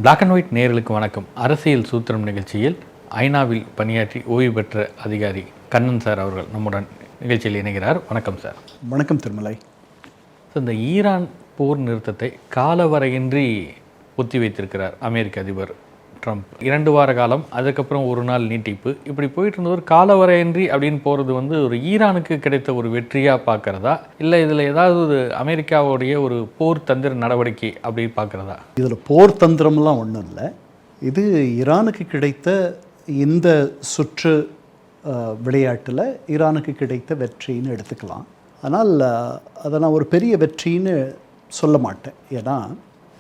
Black and white நேயர்களுக்கு வணக்கம். அரசியல் சூத்திரம் நிகழ்ச்சியில் ஐநாவில் பணியாற்றி ஓய்வு பெற்ற அதிகாரி கண்ணன் சார் அவர்கள் நம்முடன் நிகழ்ச்சியில் இணைகிறார். வணக்கம் சார். வணக்கம் திருமலை. இந்த ஈரான் போர் நிறுத்தத்தை காலவரையின்றி ஒத்தி வைத்திருக்கிறார் அமெரிக்க அதிபர் ட்ரம்ப். 2 வார காலம், அதுக்கப்புறம் ஒரு நாள் நீட்டிப்பு, இப்படி போயிட்டு இருந்த ஒரு காலவரையின்றி அப்படின்னு போகிறது ஒரு ஈரானுக்கு கிடைத்த ஒரு வெற்றியாக பார்க்குறதா, இல்லை இதில் ஏதாவது ஒரு அமெரிக்காவுடைய ஒரு போர் தந்திர நடவடிக்கை அப்படின்னு பார்க்குறதா? இதில் போர் தந்திரம்லாம் ஒன்றும் இல்லை. இது ஈரானுக்கு கிடைத்த இந்த சுற்று விளையாட்டில் ஈரானுக்கு கிடைத்த வெற்றின்னு எடுத்துக்கலாம். ஆனால் அதை நான் ஒரு பெரிய வெற்றின்னு சொல்ல மாட்டேன். ஏன்னா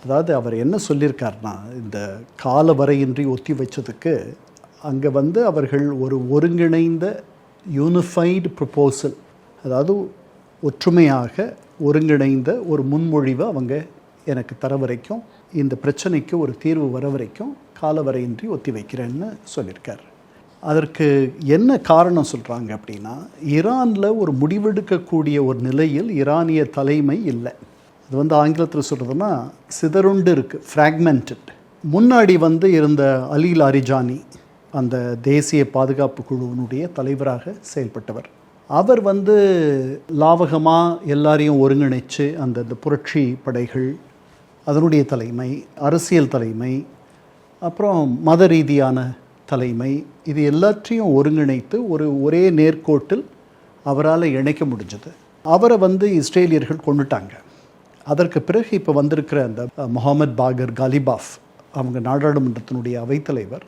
அதாவது அவர் என்ன சொல்லியிருக்காருன்னா, இந்த கால வரையின்றி ஒத்தி வச்சதுக்கு அங்கே அவர்கள் ஒரு ஒருங்கிணைந்த யூனிஃபைடு ப்ரொப்போசல், அதாவது ஒற்றுமையாக ஒருங்கிணைந்த ஒரு முன்மொழிவை அவங்க எனக்கு தர வரைக்கும், இந்த பிரச்சனைக்கு ஒரு தீர்வு வர வரைக்கும் காலவரையின்றி ஒத்தி வைக்கிறேன்னு சொல்லியிருக்கார். அதற்கு என்ன காரணம் சொல்கிறாங்க அப்படின்னா, ஈரானில் ஒரு முடிவெடுக்கக்கூடிய ஒரு நிலையில் ஈரானிய தலைமை இல்லை. அது ஆங்கிலத்தில் சொல்கிறதுனா சிதறுண்டு இருக்குது, ஃப்ராக்மெண்டட். முன்னாடி இருந்த அலி லாரிஜானி அந்த தேசிய பாதுகாப்பு குழுவினுடைய தலைவராக செயல்பட்டவர். அவர் லாவகமாக எல்லாரையும் ஒருங்கிணைச்சு அந்த புரட்சி படைகள், அதனுடைய தலைமை, அரசியல் தலைமை, அப்புறம் மத ரீதியான தலைமை, இது எல்லாத்தையும் ஒருங்கிணைத்து ஒரே நேர்கோட்டில் அவரால் இணைக்க முடிஞ்சது. அவரை இஸ்ரேலியர்கள் கொண்டுட்டாங்க. அதற்கு பிறகு இப்போ வந்திருக்கிற அந்த முகமது பாகர் காலிபாஃப், அவங்க நாடாளுமன்றத்தினுடைய அவைத்தலைவர்,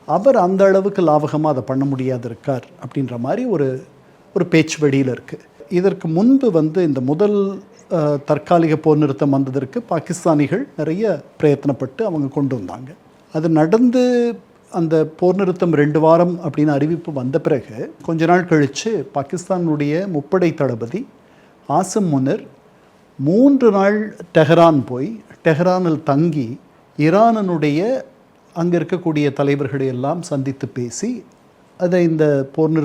அவர் அந்த அளவுக்கு லாவகமாக அதை பண்ண முடியாது இருக்கார் அப்படின்ற மாதிரி ஒரு பேச்சு வெளியில் இருக்குது. இதற்கு முன்பு இந்த முதல் தற்காலிக போர் நிறுத்தம் வந்ததற்கு பாகிஸ்தானிகள் நிறைய பிரயத்தனப்பட்டு அவங்க கொண்டு வந்தாங்க. அது நடந்து அந்த போர் நிறுத்தம் 2 வாரம் அப்படின்னு அறிவிப்பு வந்த பிறகு கொஞ்ச நாள் கழித்து பாகிஸ்தானுடைய முப்படை தளபதி ஆசிம் முனிர் 3 நாள் டெஹரான் போய் டெஹரானில் தங்கி ஈரானுடைய அங்கே இருக்கக்கூடிய தலைவர்களை எல்லாம் சந்தித்து பேசி அதை இந்த போர்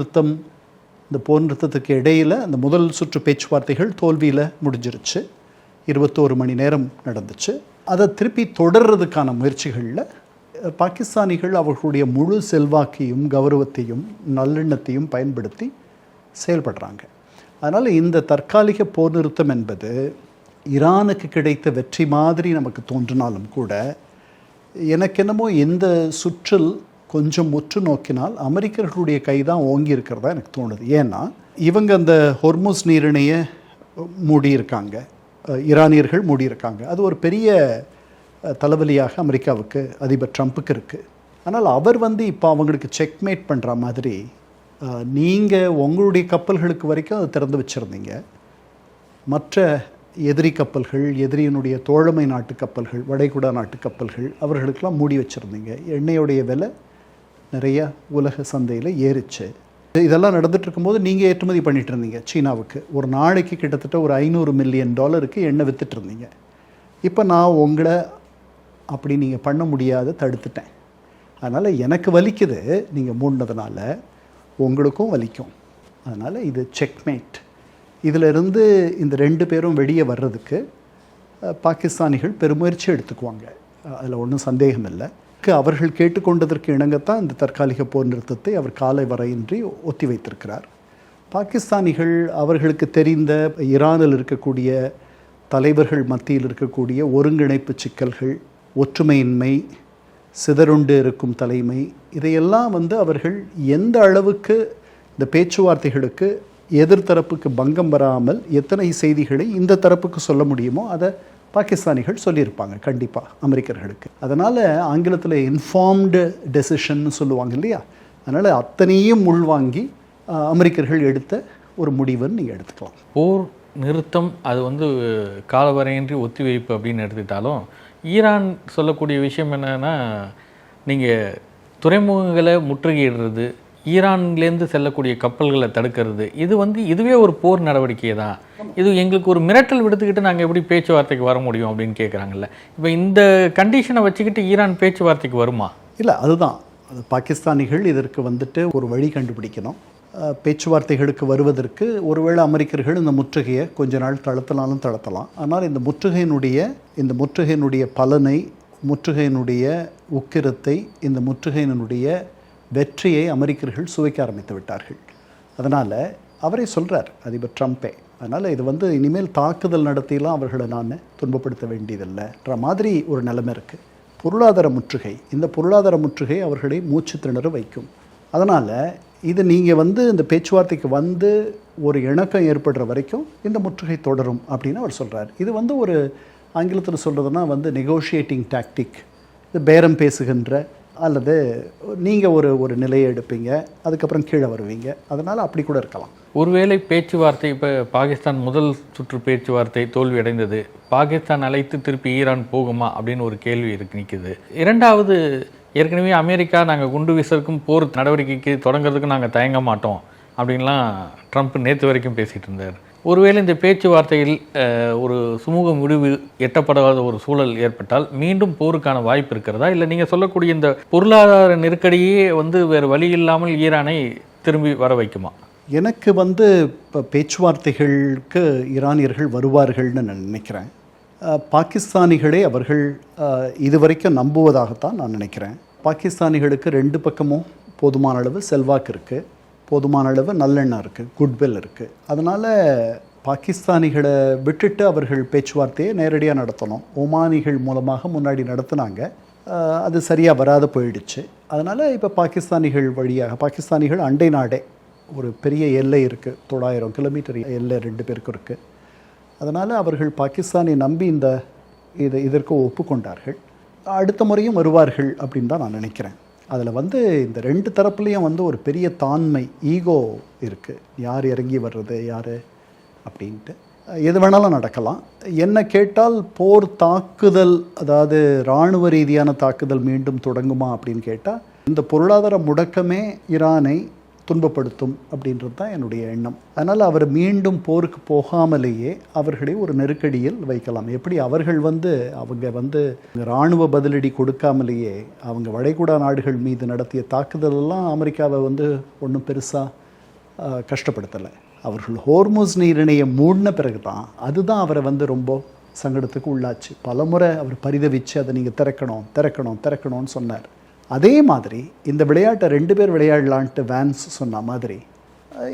நிறுத்தத்துக்கு இடையில் அந்த முதல் சுற்று பேச்சுவார்த்தைகள் தோல்வியில் முடிஞ்சிருச்சு. 21 மணி நேரம் நடந்துச்சு. அதை திருப்பி தொடர்றதுக்கான முயற்சிகளில் பாகிஸ்தானிகள் அவர்களுடைய முழு செல்வாக்கையும் கௌரவத்தையும் நல்லெண்ணத்தையும் பயன்படுத்தி செயல்படுறாங்க. அதனால் இந்த தற்காலிக போர் நிறுத்தம் என்பது ஈரானுக்கு கிடைத்த வெற்றி மாதிரி நமக்கு தோன்றினாலும் கூட, எனக்கு என்னமோ இந்த சுற்றில் கொஞ்சம் உற்று நோக்கினால் அமெரிக்கர்களுடைய கை தான் ஓங்கி இருக்கிறதா எனக்கு தோணுது. ஏன்னா இவங்க அந்த ஹொர்முஸ் நீரிணையை மூடியிருக்காங்க, ஈரானியர்கள் மூடியிருக்காங்க. அது ஒரு பெரிய தலைவலியாக அமெரிக்காவுக்கு, அதிபர் ட்ரம்ப்புக்கு இருக்குது. ஆனால் அவர் இப்போ அவங்களுக்கு செக்மேட் பண்ணுற மாதிரி, நீங்கள் உங்களுடைய கப்பல்களுக்கு வரைக்கும் அதை திறந்து வச்சுருந்தீங்க, மற்ற எதிரி கப்பல்கள், எதிரியினுடைய தோழமை நாட்டு கப்பல்கள், வளைகுடா நாட்டு கப்பல்கள், அவர்களுக்கெல்லாம் மூடி வச்சுருந்தீங்க. எண்ணெயோடைய விலை நிறையா உலக சந்தையில் ஏறிச்சு. இதெல்லாம் நடந்துட்டு இருக்கும்போது நீங்கள் ஏற்றுமதி பண்ணிகிட்டு இருந்தீங்க சீனாவுக்கு. ஒரு நாளைக்கு கிட்டத்தட்ட ஒரு $500 மில்லியன் எண்ணெய் விற்றுட்டு இருந்தீங்க. இப்போ நான் உங்களை அப்படி நீங்கள் பண்ண முடியாத தடுத்துட்டேன். அதனால் எனக்கு வலிக்குது, நீங்கள் மூடினதுனால உங்களுக்கும் வலிக்கும். அதனால் இது செக்மேட். இதிலிருந்து இந்த 2 பேரும் வெளியே வர்றதுக்கு பாகிஸ்தானிகள் பெருமுயற்சி எடுத்துக்குவாங்க, அதில் ஒன்றும் சந்தேகம் இல்லை. அவர்கள் கேட்டுக்கொண்டதற்கு இணங்கத்தான் இந்த தற்காலிக போர் நிறுத்தத்தை அவர் காலை வரையின்றி ஒத்தி வைத்திருக்கிறார். பாகிஸ்தானிகள் அவர்களுக்கு தெரிந்த ஈரானில் இருக்கக்கூடிய தலைவர்கள் மத்தியில் இருக்கக்கூடிய ஒருங்கிணைப்பு சிக்கல்கள், ஒற்றுமையின்மை, சிதறுண்டு இருக்கும் தலைமை, இதையெல்லாம் அவர்கள் எந்த அளவுக்கு இந்த பேச்சுவார்த்தைகளுக்கு எதிர்த்தரப்புக்கு பங்கம் வராமல் எத்தனை செய்திகளை இந்த தரப்புக்கு சொல்ல முடியுமோ அதை பாகிஸ்தானிகள் சொல்லியிருப்பாங்க கண்டிப்பாக அமெரிக்கர்களுக்கு. அதனால் ஆங்கிலத்தில் இன்ஃபார்ம்டு டெசிஷன் சொல்லுவாங்க இல்லையா, அதனால் அத்தனையும் உள்வாங்கி அமெரிக்கர்கள் எடுத்த ஒரு முடிவுன்னு நீங்கள் எடுத்துக்கலாம். போர் நிறுத்தம் அது காலவரையின்றி ஒத்திவைப்பு அப்படின்னு எடுத்துக்கிட்டாலும், ஈரான் சொல்லக்கூடிய விஷயம் என்னென்னா, நீங்கள் துறைமுகங்களை முற்றுகையிடுறது, ஈரான்லேருந்து செல்லக்கூடிய கப்பல்களை தடுக்கிறது, இதுவே ஒரு போர் நடவடிக்கை தான். இது எங்களுக்கு ஒரு மிரட்டல் விடுத்துக்கிட்டு நாங்கள் எப்படி பேச்சுவார்த்தைக்கு வர முடியும் அப்படின்னு கேட்குறாங்கல்ல. இப்போ இந்த கண்டிஷனை வச்சுக்கிட்டு ஈரான் பேச்சுவார்த்தைக்கு வருமா? இல்லை, அதுதான் பாகிஸ்தானிகள் இதற்கு ஒரு வழி கண்டுபிடிக்கணும். பேச்சுவார்த்தைகளுக்கு வருவதற்கு ஒருவேளை அமெரிக்கர்கள் இந்த முற்றுகையை கொஞ்ச நாள் தளர்த்தலாம். ஆனால் இந்த முற்றுகையினுடைய பலனை முற்றுகையினுடைய உக்கிரத்தை, இந்த முற்றுகையினுடைய வெற்றியை அமெரிக்கர்கள் சுவைக்க ஆரம்பித்து விட்டார்கள். அதனால் அவரே சொல்கிறார், அதிபர் ட்ரம்ப்பே, அதனால் இது வந்து இனிமேல் தாக்குதல் நடத்திலாம் அவர்களை நான் துன்பப்படுத்த வேண்டியதில்லைன்ற மாதிரி ஒரு நிலைமை இருக்குது. பொருளாதார முற்றுகை, இந்த பொருளாதார முற்றுகை அவர்களை மூச்சு திணற வைக்கும். அதனால் இது நீங்கள் வந்து இந்த பேச்சுவார்த்தைக்கு வந்து ஒரு இணக்கம் ஏற்படுற வரைக்கும் இந்த முற்றுகை தொடரும் அப்படின்னு அவர் சொல்கிறார். இது வந்து ஒரு ஆங்கிலத்தில் சொல்கிறதுனா வந்து நெகோஷியேட்டிங் டாக்டிக், இது பேரம் பேசுகின்ற, அல்லது நீங்கள் ஒரு நிலையை எடுப்பீங்க, அதுக்கப்புறம் கீழே வருவீங்க, அதனால் அப்படி கூட இருக்கலாம். ஒருவேளை பேச்சுவார்த்தை, இப்போ பாகிஸ்தான் முதல் சுற்று பேச்சுவார்த்தை தோல்வி அடைந்தது, பாகிஸ்தான் அழைத்து திருப்பி ஈரான் போகுமா அப்படின்னு ஒரு கேள்வி நிற்குது. இரண்டாவது, ஏற்கனவே அமெரிக்கா நாங்கள் குண்டு வீசலுக்கும் போர் நடவடிக்கைக்கு தொடங்குறதுக்கும் நாங்கள் தயங்க மாட்டோம் அப்படின்லாம் ட்ரம்ப் நேற்று வரைக்கும் பேசிகிட்டு இருந்தார். ஒருவேளை இந்த பேச்சுவார்த்தையில் ஒரு சுமூக முடிவு எட்டப்படாத ஒரு சூழல் ஏற்பட்டால் மீண்டும் போருக்கான வாய்ப்பு இருக்கிறதா, இல்லை நீங்கள் சொல்லக்கூடிய இந்த பொருளாதார நெருக்கடியே வந்து வேறு வழி இல்லாமல் ஈரானை திரும்பி வர வைக்குமா? எனக்கு வந்து இப்போ பேச்சுவார்த்தைகளுக்கு ஈரானியர்கள் வருவார்கள்னு நான் நினைக்கிறேன். பாகிஸ்தானிகளே அவர்கள் இதுவரைக்கும் நம்புவதாகத்தான் நான் நினைக்கிறேன். பாகிஸ்தானிகளுக்கு ரெண்டு பக்கமும் போதுமான அளவு செல்வாக்கு இருக்குது, போதுமான அளவு நல்லெண்ணம் இருக்குது, குட்வில் இருக்குது. அதனால் பாகிஸ்தானிகளை விட்டுட்டு அவர்கள் பேச்சுவார்த்தையை நேரடியாக நடத்தணும். ஒமானிகள் மூலமாக முன்னாடி நடத்தினாங்க, அது சரியாக வராத போயிடுச்சு. அதனால் இப்போ பாகிஸ்தானிகள் வழியாக, பாகிஸ்தானிகள் அண்டை நாடே, ஒரு பெரிய எல்லை இருக்குது, 900 கிலோமீட்டர் எல்லை ரெண்டு பேருக்கும் இருக்குது. அதனால் அவர்கள் பாகிஸ்தானை நம்பி இதற்கு ஒப்புக்கொண்டார்கள். அடுத்த முறையும் வருவார்கள் அப்படின்னு தான் நான் நினைக்கிறேன். அதில் வந்து இந்த ரெண்டு தரப்புலேயும் வந்து ஒரு பெரிய தாண்மை, ஈகோ இருக்குது. யார் இறங்கி வர்றது யார் அப்படின்ட்டு எது வேணாலும் நடக்கலாம். என்ன கேட்டால் போர் தாக்குதல், அதாவது இராணுவ ரீதியான தாக்குதல் மீண்டும் தொடங்குமா அப்படின்னு கேட்டால், இந்த பொருளாதார முடக்கமே ஈரானை துன்பப்படுத்தும் அப்படின்றது தான் என்னுடைய எண்ணம். அதனால் அவர் மீண்டும் போருக்கு போகாமலேயே அவர்களை ஒரு நெருக்கடியில் வைக்கலாம். எப்படி அவர்கள் அவங்க இராணுவ பதிலடி கொடுக்காமலேயே அவங்க வளைகுடா நாடுகள் மீது நடத்திய தாக்குதலெல்லாம் அமெரிக்காவை ஒன்றும் பெருசாக கஷ்டப்படுத்தலை. அவர்கள் ஹோர்முஸ் நீரிணையை மூடின பிறகு தான், அதுதான் அவரை ரொம்ப சங்கடத்துக்கு உள்ளாச்சு. பலமுறை அவர் பரிதவிச்சு அதை நீங்கள் திறக்கணும்னு சொன்னார். அதே மாதிரி இந்த விளையாட்டை 2 பேர் விளையாடலான்ட்டு வான்ஸ் சொன்ன மாதிரி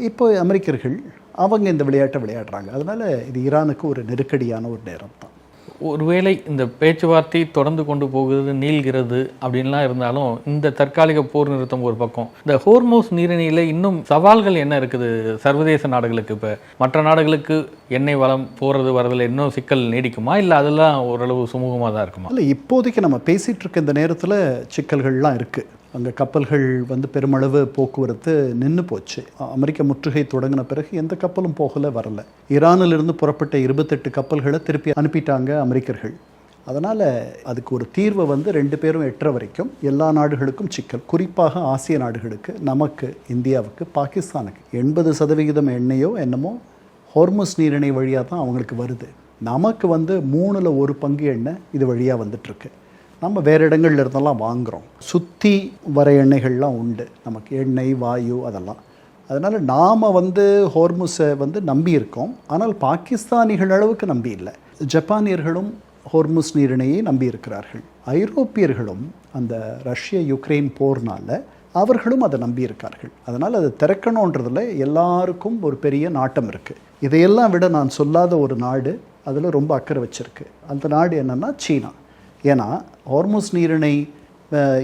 இப்போ அமெரிக்கர்கள் அவங்க இந்த விளையாட்டை விளையாடுறாங்க. அதனால் இது ஈரானுக்கு ஒரு நெருக்கடியான ஒரு நேரம் தான். ஒருவேளை இந்த பேச்சுவார்த்தை தொடர்ந்து கொண்டு போகிறது, நீள்கிறது அப்படின்லாம் இருந்தாலும் இந்த தற்காலிக போர் நிறுத்தம் ஒரு பக்கம், இந்த ஹோர்முஸ் நீரிணையில் இன்னும் சவால்கள் என்ன இருக்குது சர்வதேச நாடுகளுக்கு? இப்போ மற்ற நாடுகளுக்கு எண்ணெய் வளம் போகிறது வரதில் இன்னும் சிக்கல் நீடிக்குமா, இல்லை அதெல்லாம் ஓரளவு சுமூகமாக தான் இருக்குமா? இல்லை, இப்போதைக்கு நம்ம பேசிகிட்டு இருக்க இந்த நேரத்தில் சிக்கல்கள்லாம் இருக்குது. அங்கே கப்பல்கள் பெருமளவு போக்குவரத்து நின்று போச்சு. அமெரிக்க முற்றுகை தொடங்கின பிறகு எந்த கப்பலும் வரல. ஈரானிலிருந்து புறப்பட்ட 28 கப்பல்களை திருப்பி அனுப்பிட்டாங்க அமெரிக்கர்கள். அதனால் அதுக்கு ஒரு தீர்வை 2 பேரும் எட்டுற வரைக்கும் எல்லா நாடுகளுக்கும் சிக்கல். குறிப்பாக ஆசிய நாடுகளுக்கு, நமக்கு, இந்தியாவுக்கு, பாகிஸ்தானுக்கு 80% எண்ணெயோ என்னமோ ஹோர்முஸ் நீரிணை வழியாக தான் அவங்களுக்கு வருது. நமக்கு 3ல் 1 பங்கு எண்ணெய் இது வழியாக வந்துட்டுருக்கு. நம்ம வேறு இடங்கள்ல இருந்தெல்லாம் வாங்குகிறோம். சுற்றி வர எண்ணெய்கள்லாம் உண்டு நமக்கு, எண்ணெய், வாயு, அதெல்லாம். அதனால் நாம் ஹோர்முஸை நம்பி இருக்கோம். ஆனால் பாகிஸ்தானிகள் அளவுக்கு நம்பி இல்லை. ஜப்பானியர்களும் ஹோர்முஸ் நீரிணையை நம்பி இருக்கிறார்கள். ஐரோப்பியர்களும் அந்த ரஷ்ய யுக்ரைன் போர்னால் அவர்களும் அதை நம்பி இருக்கார்கள். அதனால் அதை திறக்கணுன்றதில் எல்லாருக்கும் ஒரு பெரிய நாட்டம் இருக்குது. இதையெல்லாம் விட நான் சொல்லாத ஒரு நாடு அதில் ரொம்ப அக்கறை வச்சுருக்கு. அந்த நாடு என்னென்னா சீனா. ஏன்னா ஹோர்முஸ் நீரிணை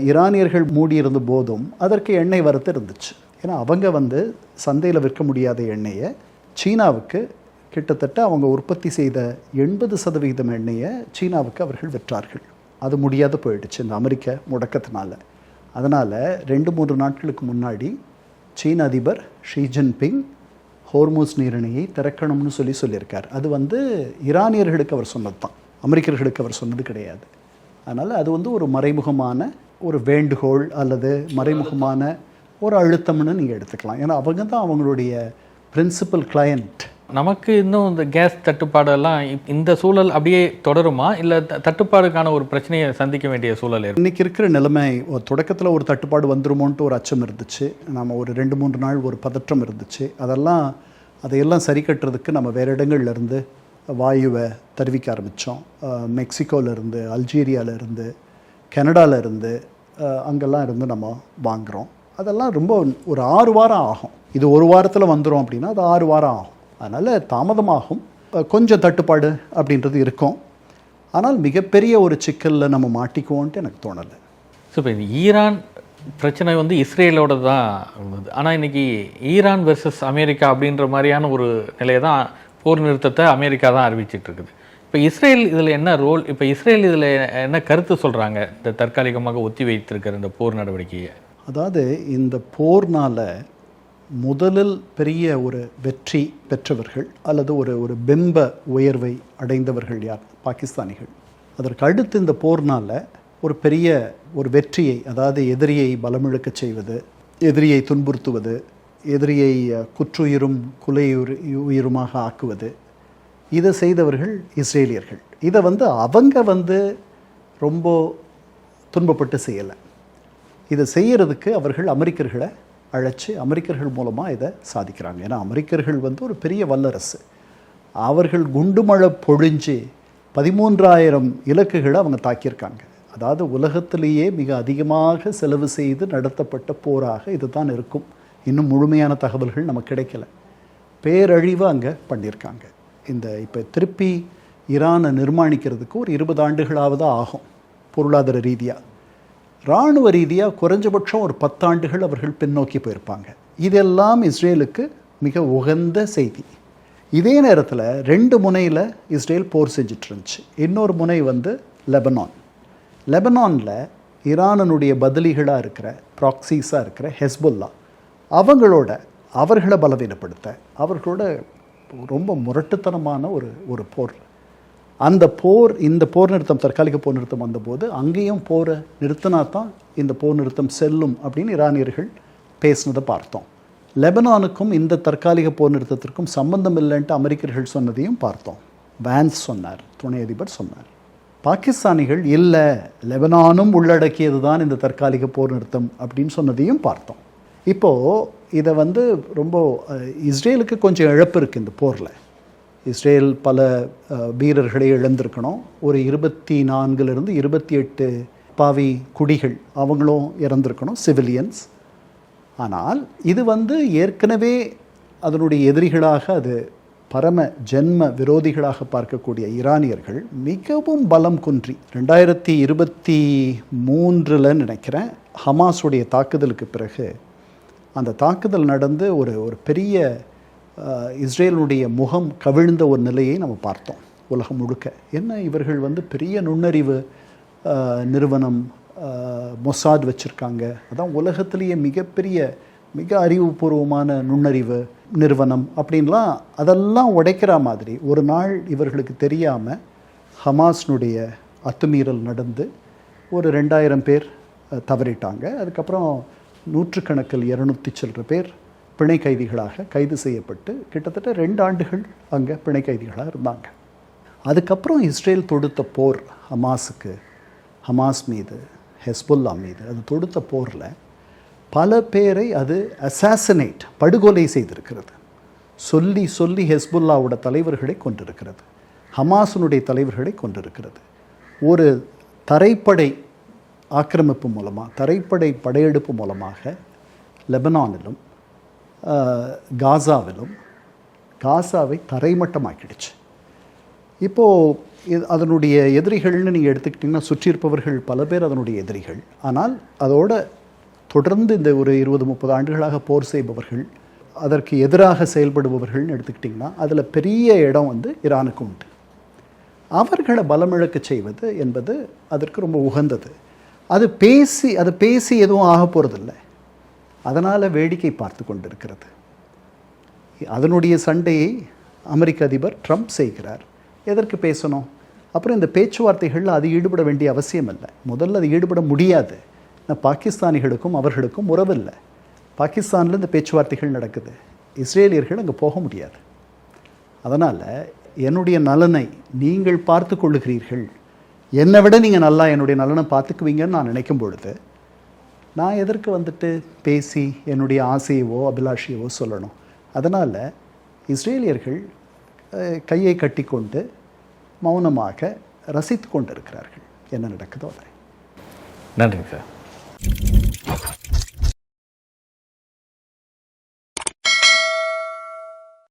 ஈரானியர்கள் மூடியிருந்த போதும் அதற்கு எண்ணெய் வரத்து இருந்துச்சு. ஏன்னா அவங்க சந்தையில் விற்க முடியாத எண்ணெயை சீனாவுக்கு கிட்டத்தட்ட அவங்க உற்பத்தி செய்த 80% எண்ணெயை சீனாவுக்கு அவர்கள் விற்றார்கள். அது முடியாத போயிடுச்சு இந்த அமெரிக்க முடக்கத்தினால. அதனால் 2-3 நாட்களுக்கு முன்னாடி சீன அதிபர் ஷி ஜின்பிங் ஹோர்முஸ் நீரிணையை திறக்கணும்னு சொல்லியிருக்கார். அது ஈரானியர்களுக்கு அவர் சொன்னது தான், அமெரிக்கர்களுக்கு அவர் சொன்னது கிடையாது. அதனால் அது ஒரு மறைமுகமான ஒரு வேண்டுகோள் அல்லது மறைமுகமான ஒரு அழுத்தம்னு நீங்கள் எடுத்துக்கலாம். ஏன்னா அவங்க தான் அவங்களுடைய பிரின்சிபல் கிளையண்ட். நமக்கு இன்னும் இந்த கேஸ் தட்டுப்பாடெல்லாம் இந்த சூழல் அப்படியே தொடருமா, இல்லை தட்டுப்பாடுக்கான ஒரு பிரச்சனையை சந்திக்க வேண்டிய சூழல்? இன்றைக்கி இருக்கிற நிலைமை, தொடக்கத்தில் ஒரு தட்டுப்பாடு வந்துருமோன்ட்டு ஒரு அச்சம் இருந்துச்சு. நம்ம ஒரு 2-3 நாள் ஒரு பதற்றம் இருந்துச்சு. அதையெல்லாம் சரி கட்டுறதுக்கு நம்ம வேறு இடங்கள்லேருந்து வாயுவை தெரிவிக்க ஆரம்பித்தோம். மெக்சிகோவிலேருந்து, அல்ஜீரியாவிலேருந்து, கனடாவில் இருந்து அங்கெல்லாம் இருந்து நம்ம வாங்குகிறோம். அதெல்லாம் ரொம்ப ஒரு 6 வாரம் ஆகும். இது ஒரு வாரத்தில் வந்துடும் அப்படின்னா அது 6 வாரம் ஆகும். அதனால் தாமதமாகும், கொஞ்சம் தட்டுப்பாடு அப்படின்றது இருக்கும். ஆனால் மிகப்பெரிய ஒரு சிக்கலில் நம்ம மாட்டிக்குவோன்ட்டு எனக்கு தோணலை. ஸோ இப்போ இந்த ஈரான் பிரச்சனை வந்து இஸ்ரேலோட தான் இருந்தது. ஆனால் இன்றைக்கி ஈரான் வெர்சஸ் அமெரிக்கா அப்படின்ற மாதிரியான ஒரு நிலையை தான், போர் நிறுத்தத்தை அமெரிக்கா தான் அறிவிச்சிட்டு இருக்குது. இப்போ இஸ்ரேல் இதில் என்ன ரோல், இப்போ இஸ்ரேல் இதில் என்ன கருத்து சொல்கிறாங்க இந்த தற்காலிகமாக ஒத்தி வைத்திருக்கிற இந்த போர் நடவடிக்கையை? அதாவது இந்த போர்னால் முதலில் பெரிய ஒரு வெற்றி பெற்றவர்கள் அல்லது ஒரு பிம்ப உயர்வை அடைந்தவர்கள் யார்? பாகிஸ்தானிகள். அதற்கு அடுத்து இந்த போர்னால் ஒரு பெரிய ஒரு வெற்றியை, அதாவது எதிரியை பலமிழக்க செய்வது, எதிரியை துன்புறுத்துவது, எதிரியை குற்றுயிரும் உயிருமாக ஆக்குவது, இதை செய்தவர்கள் இஸ்ரேலியர்கள். இதை அவங்க ரொம்ப துன்பப்பட்டு செய்யலை. இதை செய்கிறதுக்கு அவர்கள் அமெரிக்கர்களை அழைச்சி அமெரிக்கர்கள் மூலமாக இதை சாதிக்கிறாங்க. ஏன்னா அமெரிக்கர்கள் ஒரு பெரிய வல்லரசு. அவர்கள் குண்டுமழை பொழிஞ்சு 13,000 இலக்குகளை அவங்க தாக்கியிருக்காங்க. அதாவது உலகத்திலேயே மிக அதிகமாக செலவு செய்து நடத்தப்பட்ட போராக இது தான் இருக்கும். இன்னும் முழுமையான தகவல்கள் நமக்கு கிடைக்கல. பேரழிவு அங்கே பண்ணியிருக்காங்க. இப்போ திருப்பி ஈரானை நிர்மாணிக்கிறதுக்கு ஒரு 20 ஆண்டுகளாவது ஆகும். பொருளாதார ரீதியாக, இராணுவ ரீதியாக குறைஞ்சபட்சம் ஒரு 10 ஆண்டுகள் அவர்கள் பின்னோக்கி போயிருப்பாங்க. இதெல்லாம் இஸ்ரேலுக்கு மிக உகந்த செய்தி. இதே நேரத்தில் 2 முனையில் இஸ்ரேல் போர் செஞ்சிட்டு இருந்துச்சு. இன்னொரு முனை லெபனானில் ஈரானுடைய பதிலிகளாக இருக்கிற ப்ராக்சிஸாக இருக்கிற ஹெஸ்புல்லா, அவர்களை பலவீனப்படுத்த, அவர்களோட ரொம்ப முரட்டுத்தனமான ஒரு போர். அந்த போர், இந்த போர் நிறுத்தம், தற்காலிக போர் நிறுத்தம் வந்தபோது அங்கேயும் போரை நிறுத்தினா தான் இந்த போர் நிறுத்தம் செல்லும் அப்படின்னு ஈரானியர்கள் பேசினதை பார்த்தோம். லெபனானுக்கும் இந்த தற்காலிக போர் நிறுத்தத்திற்கும் சம்பந்தம் இல்லைன்ட்டு அமெரிக்கர்கள் சொன்னதையும் பார்த்தோம். வான்ஸ் சொன்னார், துணை அதிபர் சொன்னார். பாகிஸ்தானிகள் இல்லை, லெபனானும் உள்ளடக்கியது தான் இந்த தற்காலிக போர் நிறுத்தம் அப்படின்னு சொன்னதையும் பார்த்தோம். இப்போது இதை ரொம்ப இஸ்ரேலுக்கு கொஞ்சம் இழப்பு இருக்குது இந்த போரில். இஸ்ரேல் பல வீரர்களை இழந்திருக்கணும். ஒரு 24 28 பாவி குடிகள் அவங்களும் இறந்திருக்கணும், சிவிலியன்ஸ். ஆனால் இது ஏற்கனவே அதனுடைய எதிரிகளாக, அது பரம ஜென்ம விரோதிகளாக பார்க்கக்கூடிய ஈரானியர்கள் மிகவும் பலம் குன்றி 2023 நினைக்கிறேன், ஹமாஸுடைய தாக்குதலுக்கு பிறகு அந்த தாக்குதல் நடந்து ஒரு பெரிய இஸ்ரேலுடைய முகம் கவிழ்ந்த ஒரு நிலையை நம்ம பார்த்தோம் உலகம் முழுக்க. என்ன இவர்கள் பெரிய நுண்ணறிவு நிறுவனம் மொசாட் வச்சுருக்காங்க, அதான் உலகத்திலேயே மிகப்பெரிய மிக அறிவுபூர்வமான நுண்ணறிவு நிறுவனம் அப்படின்லாம், அதெல்லாம் உடைக்கிற மாதிரி ஒரு நாள் இவர்களுக்கு தெரியாமல் ஹமாஸ்னுடைய அத்துமீறல் நடந்து ஒரு 2000 பேர் தவறிட்டாங்க. அதுக்கப்புறம் நூற்றுக்கணக்கில் 200 சில்லற பேர் பிணை கைதிகளாக கைது செய்யப்பட்டு கிட்டத்தட்ட 2 ஆண்டுகள் அங்கே பிணை கைதிகளாக இருந்தாங்க. அதுக்கப்புறம் இஸ்ரேல் தொடுத்த போர் ஹமாஸ் மீது, ஹெஸ்புல்லா மீது அது தொடுத்த போரில் பல பேரை அது படுகொலை செய்திருக்கிறது. சொல்லி ஹெஸ்புல்லாவோட தலைவர்களை கொண்டிருக்கிறது, ஹமாஸினுடைய தலைவர்களை கொண்டிருக்கிறது. ஒரு தரைப்படை ஆக்கிரமிப்பு மூலமாக, தரைப்படை படையெடுப்பு மூலமாக லெபனானிலும் காசாவை தரைமட்டமாக்கிடுச்சு. இப்போது அதனுடைய எதிரிகள்னு நீங்கள் எடுத்துக்கிட்டிங்கன்னா சுற்றியிருப்பவர்கள் பல பேர் அதனுடைய எதிரிகள். ஆனால் அதோட தொடர்ந்து இந்த ஒரு 20-30 ஆண்டுகளாக போர் செய்பவர்கள், அதற்கு எதிராக செயல்படுபவர்கள்னு எடுத்துக்கிட்டிங்கன்னா அதில் பெரிய இடம் ஈரானுக்கு உண்டு. அவர்களை பலமிழக்க செய்வது என்பது அதற்கு ரொம்ப உகந்தது. அது பேசி எதுவும் ஆக போகிறதில்லை, அதனால் வேடிக்கை பார்த்து கொண்டிருக்கிறது. அதனுடைய சண்டையை அமெரிக்க அதிபர் ட்ரம்ப் செய்கிறார். எதற்கு பேசணும்? அப்புறம் இந்த பேச்சுவார்த்தைகளில் அது ஈடுபட வேண்டிய அவசியம் இல்லை. முதல்ல அது ஈடுபட முடியாது. பாகிஸ்தானிகளுக்கும் அவர்களுக்கும் உறவில்லை. பாகிஸ்தானில் இந்த பேச்சுவார்த்தைகள் நடக்குது, இஸ்ரேலியர்கள் அங்கே போக முடியாது. அதனால் என்னுடைய நலனை நீங்கள் பார்த்து கொள்ளுகிறீர்கள், என்னை விட நீங்கள் நல்லா என்னுடைய நலனை பார்த்துக்குவீங்கன்னு நான் நினைக்கும் பொழுது நான் எதற்கு பேசி என்னுடைய ஆசையவோ அபிலாஷையவோ சொல்லணும்? அதனால் இஸ்ரேலியர்கள் கையை கட்டி கொண்டு மௌனமாக ரசித்து கொண்டு இருக்கிறார்கள் என்ன நடக்குதோ அதை. நன்றிங்க சார்.